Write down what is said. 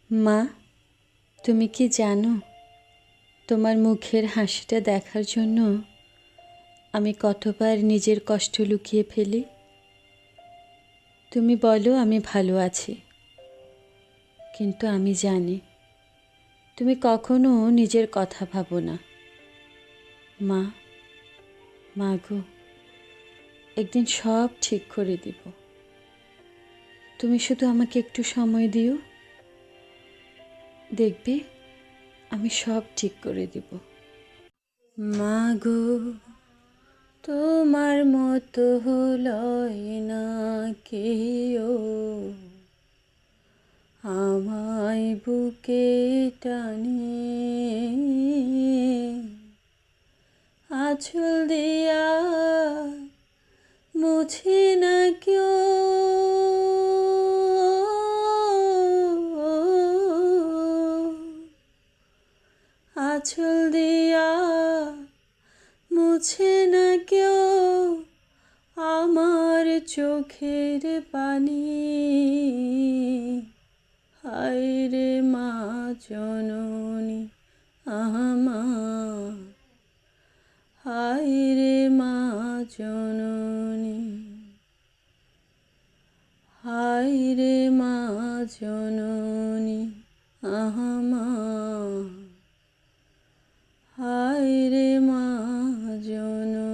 মা, তুমি কি জানো তোমার মুখের হাসিটা দেখার জন্য আমি কতবার নিজের কষ্ট লুকিয়ে ফেলি। তুমি বলো আমি ভালো আছি, কিন্তু আমি জানি তুমি কখনো নিজের কথা ভাবো না। মা, মা গো, একদিন সব ঠিক করে দিব। তুমি শুধু আমাকে একটু সময় দিও, দেখবে আমি সব ঠিক করে দিব। মা গো, তোমার মতো লয় না কেউ, আমায় বুকে টানে আঁচল দিয়া মুছে না কেউ, আঁচল দিয়া মুছে না কেউ আমার চোখের পানি। হায় রে মা জননী আমার, হায় রে মা জননী, হায় রে মা জননী আমার, হায় রে মা জননী।